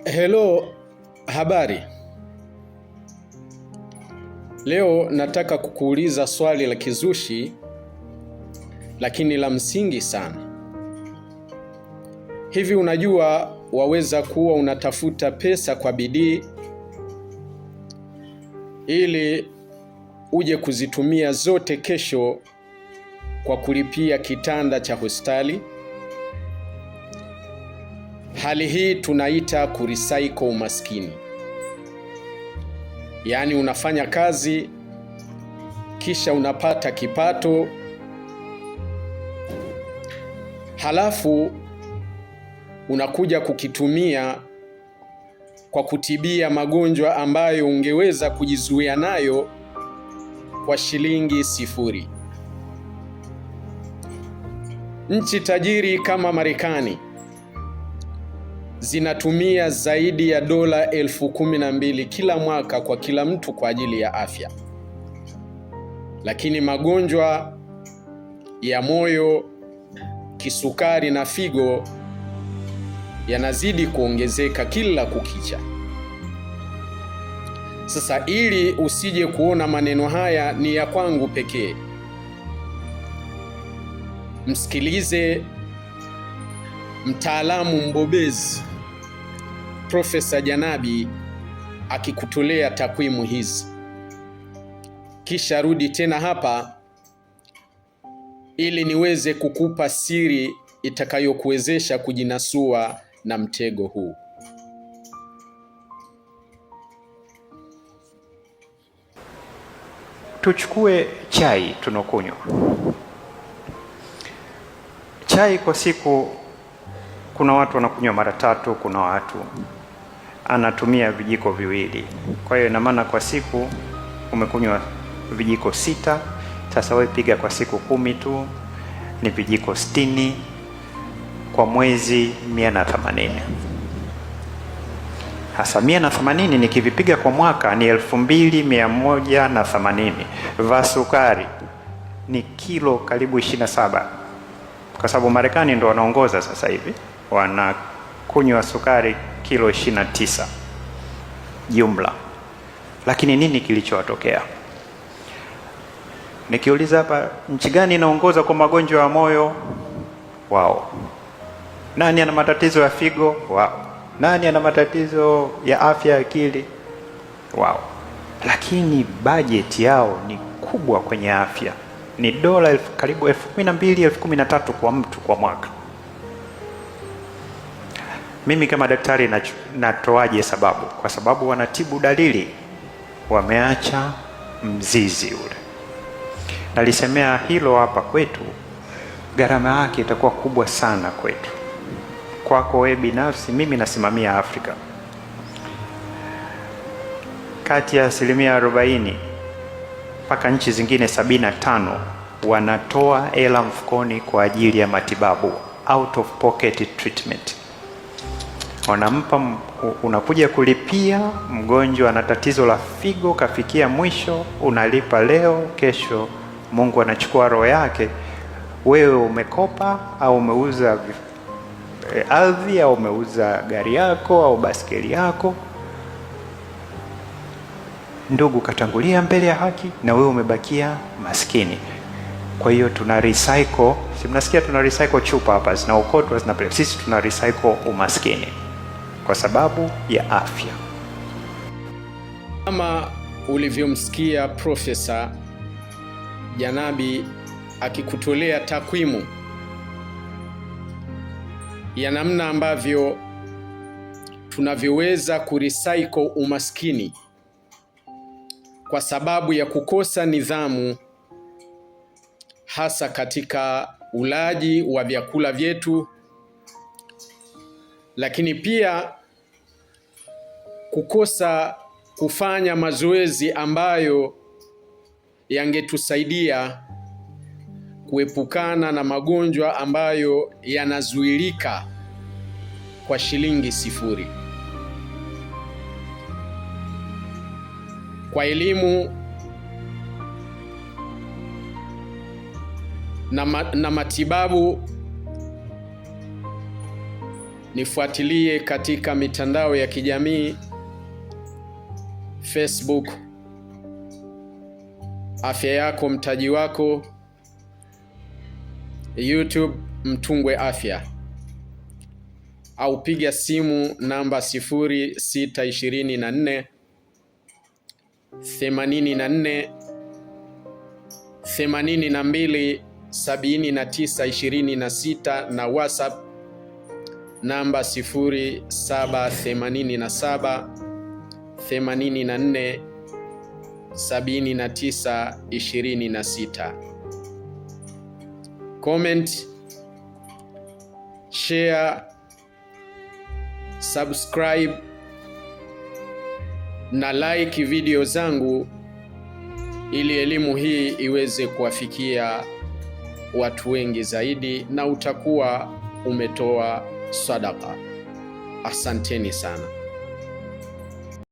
Hello, habari. Leo nataka kukuuliza swali la kizushi lakini la msingi sana. Hivi unajua waweza kuwa unatafuta pesa kwa bidii ili uje kuzitumia zote kesho kwa kulipia kitanda cha hospitali? Hali hii tunaita kurecycle umaskini. Yaani unafanya kazi kisha unapata kipato, halafu unakuja kukitumia kwa kutibia magonjwa ambayo ungeweza kujizuia nayo kwa shilingi sifuri. Nchi tajiri kama Marekani zinatumia zaidi ya dola 12,000 kila mwaka kwa kila mtu kwa ajili ya afya. Lakini magonjwa ya moyo, kisukari na figo yanazidi kuongezeka kila kukicha. Sasa ili usije kuona maneno haya ni ya kwangu pekee, msikilize mtaalamu mbobezi Profesa Janabi akikutolea takwimu hizi. Kisha rudi tena hapa ili niweze kukupa siri itakayokuwezesha kujinasua na mtego huu. Tuchukue chai tunakunywa. Chai kwa siku kuna watu wanakunywa mara 3, kuna watu anatumia vijiko viwili. Kwa hiyo ina maana kwa siku umekunywa vijiko 6. Sasa wewe piga kwa siku 10 tu ni vijiko 60, kwa mwezi 180. Hasa 180 nikivipiga kwa mwaka ni 2180. Sukari ni kilo karibu 27, kwa sababu Marekani ndo wanaongoza sasa hivi, wanakunywa sukari kilo 29 jumla. Lakini nini kilichowatokea? Nikiuliza hapa, nchi gani inaongoza kwa magonjwa ya moyo? Wao. Nani ana matatizo ya figo? Wao. Nani ana matatizo ya afya ya akili? Wao. Lakini bajeti yao ni kubwa kwenye afya, ni dola karibu 12,000, 13,000 kwa mtu kwa mwaka. Mimi kama daktari natoaje sababu? Kwa sababu wanatibu dalili, wameacha mzizi ule. Nalisemea hilo hapa kwetu, gharama yake itakuwa kubwa sana kwetu. Kwako wewe binafsi, mimi nasimamia Afrika. Kati ya 40% mpaka nchi zingine 75 wanatoa hela mfukoni kwa ajili ya matibabu, out of pocket treatment. Wanampa, unakuja kulipia, mgonjwa ana tatizo la figo kafikia mwisho, unalipa leo, kesho Mungu anachukua roho yake. Wewe umekopa au umeuza ardhi au umeuza gari yako au baskeli yako, ndugu katangulia mbele ya haki na wewe umebakia maskini. Kwa hiyo tuna recycle, si mnasikia tuna recycle chupa hapa zinaokotwa zinapelekwa. Sisi tuna recycle umaskini kwa sababu ya afya. Kama ulivyomsikia Profesa Janabi akikutolea takwimu ya namna ambavyo tunavyoweza kurecycle umaskini kwa sababu ya kukosa nidhamu, hasa katika ulaji wa vyakula vyetu, lakini pia kukosa kufanya mazoezi ambayo yangetusaidia kuepukana na magonjwa ambayo yanazuilika kwa shilingi sifuri. Kwa elimu na matibabu Nifuatilie katika mitandao ya kijamii Facebook, Afya Yako Mtaji Wako, YouTube Mtungwe Afya, au piga simu namba 0624 84 82 79 26 na WhatsApp namba 0787 84 79 26. Comment, share, subscribe na like video zangu ili elimu hii iweze kuwafikia watu wengi zaidi na utakuwa umetoa sadaka. Asanteni sana.